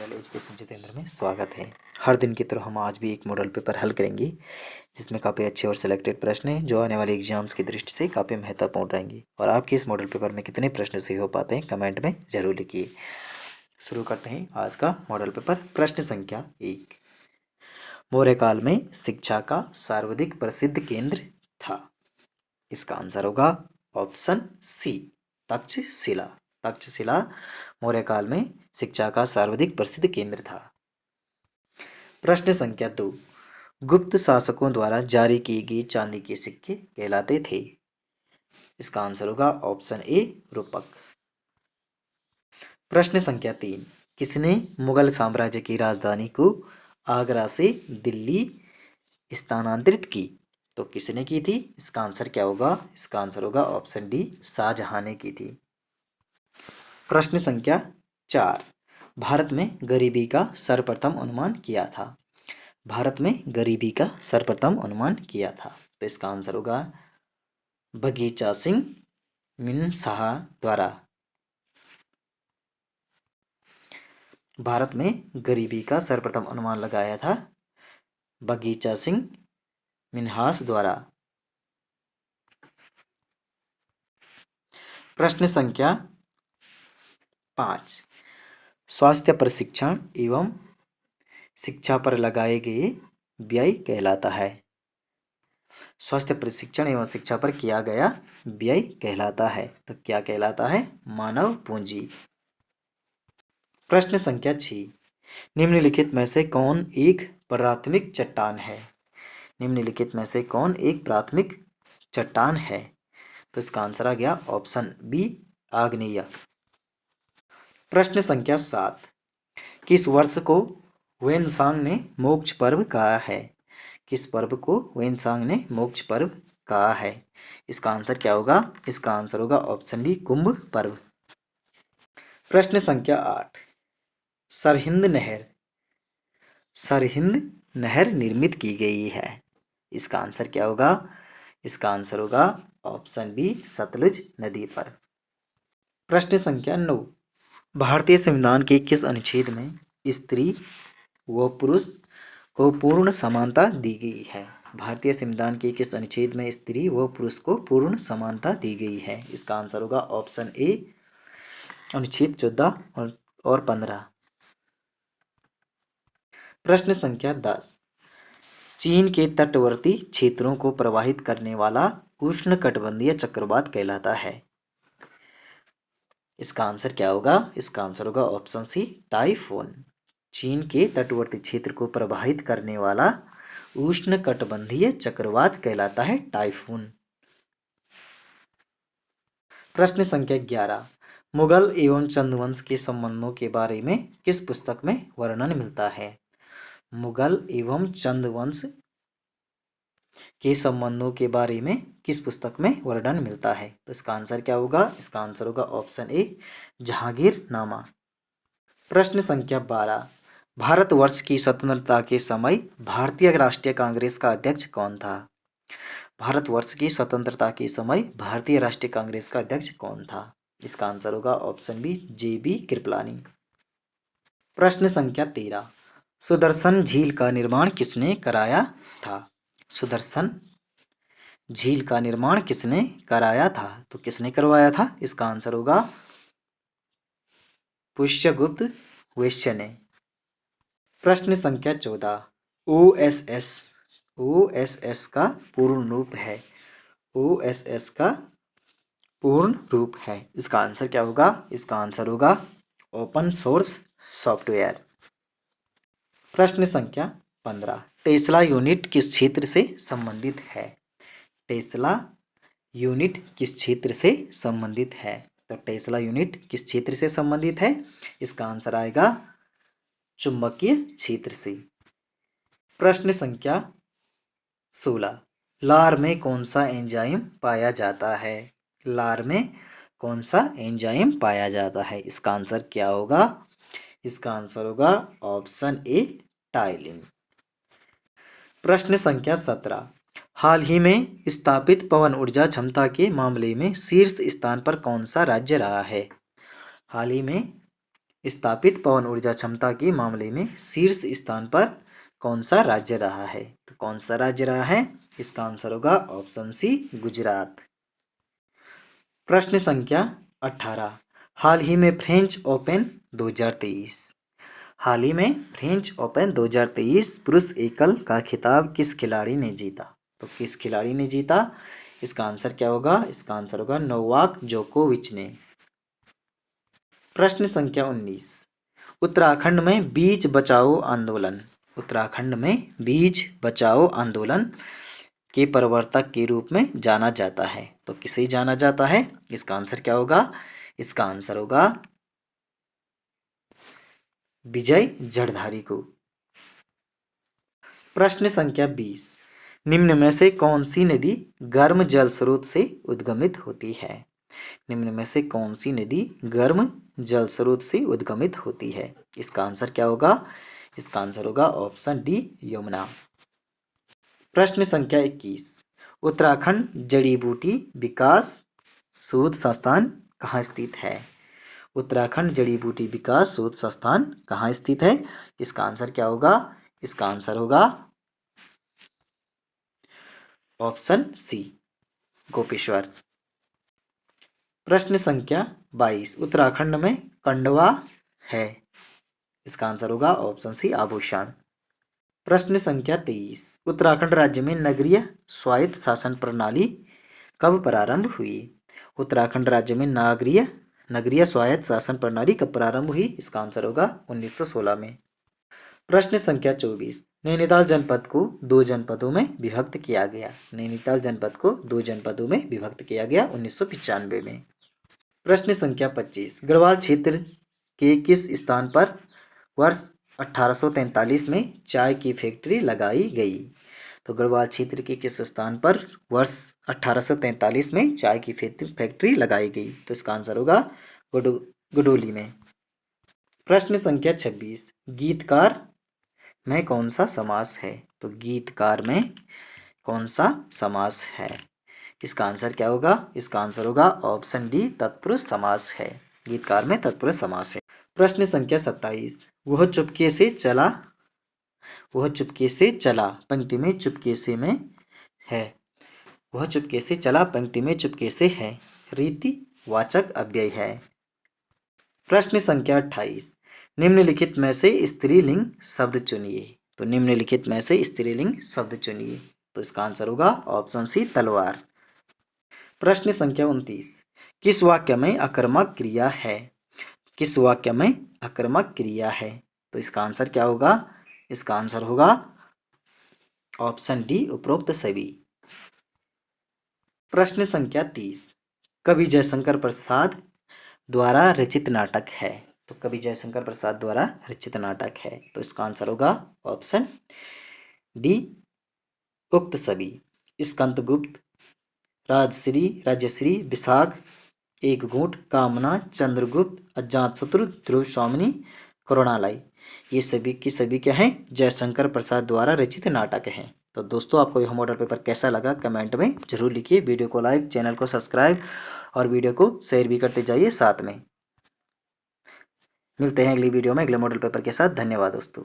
Channel education Jitendra में स्वागत है। हर दिन की तरह हम आज भी एक मॉडल पेपर हल करेंगे जिसमें काफ़ी अच्छे और सिलेक्टेड प्रश्न हैं जो आने वाले एग्जाम्स की दृष्टि से काफ़ी महत्वपूर्ण रहेंगे। और आपके इस मॉडल पेपर में कितने प्रश्न सही हो पाते हैं कमेंट में जरूर लिखिए। शुरू करते हैं आज का मॉडल पेपर। प्रश्न संख्या 1। मौर्य काल में शिक्षा का सर्वाधिक प्रसिद्ध केंद्र था। इसका आंसर होगा ऑप्शन सी, तक्षशिला। तक्षशिला मौर्य काल में शिक्षा का सर्वाधिक प्रसिद्ध केंद्र था। प्रश्न संख्या 2। गुप्त शासकों द्वारा जारी किए गए चांदी के सिक्के कहलाते थे। इसका आंसर होगा ऑप्शन ए, रूपक। प्रश्न संख्या 3। किसने मुगल साम्राज्य की राजधानी को आगरा से दिल्ली स्थानांतरित की? तो किसने की थी? इसका आंसर क्या होगा? इसका आंसर होगा ऑप्शन डी, शाहजहां ने की थी। प्रश्न संख्या 4। भारत में गरीबी का सर्वप्रथम अनुमान किया था। भारत में गरीबी का सर्वप्रथम अनुमान किया था। तो इसका आंसर होगा बगीचा सिंह मिनशाह द्वारा। भारत में गरीबी का सर्वप्रथम अनुमान लगाया था बगीचा सिंह मिन्हास द्वारा। प्रश्न संख्या 5। स्वास्थ्य प्रशिक्षण एवं शिक्षा पर लगाए गए व्यय कहलाता है। स्वास्थ्य प्रशिक्षण एवं शिक्षा पर किया गया व्यय कहलाता है। तो क्या कहलाता है? मानव पूंजी। प्रश्न संख्या 6। निम्नलिखित में से कौन एक प्राथमिक चट्टान है? निम्नलिखित में से कौन एक प्राथमिक चट्टान है? तो इसका आंसर आ गया ऑप्शन बी, आग्नेय। प्रश्न संख्या 7। किस वर्ष को वेनसांग ने मोक्ष पर्व कहा है? किस पर्व को वेनसांग ने मोक्ष पर्व कहा है? इसका आंसर क्या होगा? इसका आंसर होगा ऑप्शन डी, कुंभ पर्व। प्रश्न संख्या 8। सरहिंद नहर निर्मित की गई है। इसका आंसर क्या होगा? इसका आंसर होगा ऑप्शन बी, सतलुज नदी पर। प्रश्न संख्या 9। भारतीय संविधान के किस अनुच्छेद में स्त्री व पुरुष को पूर्ण समानता दी गई है? भारतीय संविधान के किस अनुच्छेद में स्त्री व पुरुष को पूर्ण समानता दी गई है? इसका आंसर होगा ऑप्शन ए, अनुच्छेद 14 और 15। प्रश्न संख्या 10। चीन के तटवर्ती क्षेत्रों को प्रभावित करने वाला उष्णकटिबंधीय चक्रवात कहलाता है। इसका आंसर क्या होगा? इसका आंसर होगा ऑप्शन सी, टाइफून। चीन के तटवर्ती क्षेत्र को प्रभावित करने वाला उष्णकटिबंधीय चक्रवात कहलाता है टाइफून। प्रश्न संख्या 11। मुगल एवं चंदवंश के संबंधों के बारे में किस पुस्तक में वर्णन मिलता है? मुगल एवं चंदवंश के संबंधों के बारे में किस पुस्तक में वर्णन मिलता है? तो इसका आंसर क्या होगा? इसका आंसर होगा ऑप्शन ए, जहांगीरनामा। प्रश्न संख्या 12। भारतवर्ष की स्वतंत्रता के समय भारतीय राष्ट्रीय कांग्रेस का अध्यक्ष कौन था? भारतवर्ष की स्वतंत्रता के समय भारतीय राष्ट्रीय कांग्रेस का अध्यक्ष कौन था? इसका आंसर होगा ऑप्शन बी, जे.बी. कृपलानी। प्रश्न संख्या 13। सुदर्शन झील का निर्माण किसने कराया था? सुदर्शन झील का निर्माण किसने कराया था? तो किसने करवाया था? इसका आंसर होगा पुष्यगुप्त वैश्य ने। प्रश्न संख्या 14। ओएसएस का पूर्ण रूप है। ओएसएस का पूर्ण रूप है। इसका आंसर क्या होगा? इसका आंसर होगा ओपन सोर्स सॉफ्टवेयर। प्रश्न संख्या 15। टेस्ला यूनिट किस क्षेत्र से संबंधित है? टेस्ला यूनिट किस क्षेत्र से संबंधित है? तो टेस्ला यूनिट किस क्षेत्र से संबंधित है? इसका आंसर आएगा चुंबकीय क्षेत्र से। प्रश्न संख्या 16। लार में कौन सा एंजाइम पाया जाता है? लार में कौन सा एंजाइम पाया जाता है? इसका आंसर क्या होगा? इसका आंसर होगा ऑप्शन ए, टाइलिन। प्रश्न संख्या 17। हाल ही में स्थापित पवन ऊर्जा क्षमता के मामले में शीर्ष स्थान पर कौन सा राज्य रहा है? हाल ही में स्थापित पवन ऊर्जा क्षमता के मामले में शीर्ष स्थान पर कौन सा राज्य रहा है? तो कौन सा राज्य रहा है? इसका आंसर होगा ऑप्शन सी, गुजरात। प्रश्न संख्या 18, हाल ही में फ्रेंच ओपन 2023, हाल ही में फ्रेंच ओपन 2023 पुरुष एकल का खिताब किस खिलाड़ी ने जीता? तो किस खिलाड़ी ने जीता? इसका आंसर क्या होगा? इसका आंसर होगा नोवाक जोकोविच ने। प्रश्न संख्या 19, उत्तराखंड में बीज बचाओ आंदोलन, उत्तराखंड में बीज बचाओ आंदोलन के प्रवर्तक के रूप में जाना जाता है। तो किसे जाना जाता है? इसका आंसर क्या होगा? इसका आंसर होगा विजय जड़धारी को। प्रश्न संख्या 20, निम्न में से कौन सी नदी गर्म जल स्रोत से उद्गमित होती है? निम्न में से कौन सी नदी गर्म जल स्रोत से उद्गमित होती है? इसका आंसर क्या होगा? इसका आंसर होगा ऑप्शन डी, यमुना। प्रश्न संख्या 21, उत्तराखंड जड़ी बूटी विकास शोध संस्थान कहाँ स्थित है? उत्तराखंड जड़ी बूटी विकास शोध संस्थान कहाँ स्थित है? इसका आंसर क्या होगा? इसका आंसर होगा ऑप्शन सी, गोपेश्वर। प्रश्न संख्या 22, उत्तराखंड में कंडवा है, इसका आंसर होगा ऑप्शन सी, आभूषण। प्रश्न संख्या 23, उत्तराखंड राज्य में नगरीय स्वायत्त शासन प्रणाली कब प्रारंभ हुई? उत्तराखंड राज्य में नगरीय स्वायत्त शासन प्रणाली कब प्रारंभ हुई? इसका आंसर होगा 1916 में। प्रश्न संख्या 24, नैनीताल जनपद को 2 जनपदों में विभक्त किया गया, नैनीताल जनपद को 2 जनपदों में विभक्त किया गया 1995 में। प्रश्न संख्या 25, गढ़वाल क्षेत्र के किस स्थान पर वर्ष 1843 में चाय की फैक्ट्री लगाई गई? तो गढ़वाल क्षेत्र के किस स्थान पर वर्ष 1843 में चाय की फैक्ट्री लगाई गई? तो इसका आंसर होगा गडोली में। प्रश्न संख्या 26, गीतकार में कौन सा समास है? तो गीतकार में कौन सा समास है? इसका आंसर क्या होगा? इसका आंसर होगा ऑप्शन डी, तत्पुरुष समास है, गीतकार में तत्पुरुष समास है। प्रश्न संख्या 27, वह चुपके से चला, वह चुपके से चला पंक्ति में चुपके से में है, वह चुपके से चला पंक्ति में चुपके से है, रीतिवाचक अव्यय है। प्रश्न संख्या 28, निम्नलिखित में से स्त्रीलिंग शब्द चुनिए, तो निम्नलिखित में से स्त्रीलिंग शब्द चुनिए। तो इसका आंसर होगा ऑप्शन सी, तलवार। प्रश्न संख्या 29, किस वाक्य में आक्रामक क्रिया है? किस वाक्य में आक्रामक क्रिया है? तो इसका आंसर क्या होगा? इसका आंसर होगा ऑप्शन डी, उपरोक्त सभी। प्रश्न संख्या 30, कवि जयशंकर प्रसाद द्वारा रचित नाटक है, तो कवि जयशंकर प्रसाद द्वारा रचित नाटक है। तो इसका आंसर होगा ऑप्शन डी, उक्त सभी। स्कंदगुप्त, राजश्री, विशाख, एक घूंट, कामना, चंद्रगुप्त, अजातशत्रु, ध्रुव स्वामिनी, करुणालय, ये सभी की सभी क्या हैं? जयशंकर प्रसाद द्वारा रचित नाटक हैं। तो दोस्तों, आपको यह मॉडल पेपर कैसा लगा कमेंट में जरूर लिखिए। वीडियो को लाइक, चैनल को सब्सक्राइब और वीडियो को शेयर भी करते जाइए साथ में। मिलते हैं अगली वीडियो में अगले मॉडल पेपर के साथ। धन्यवाद दोस्तों।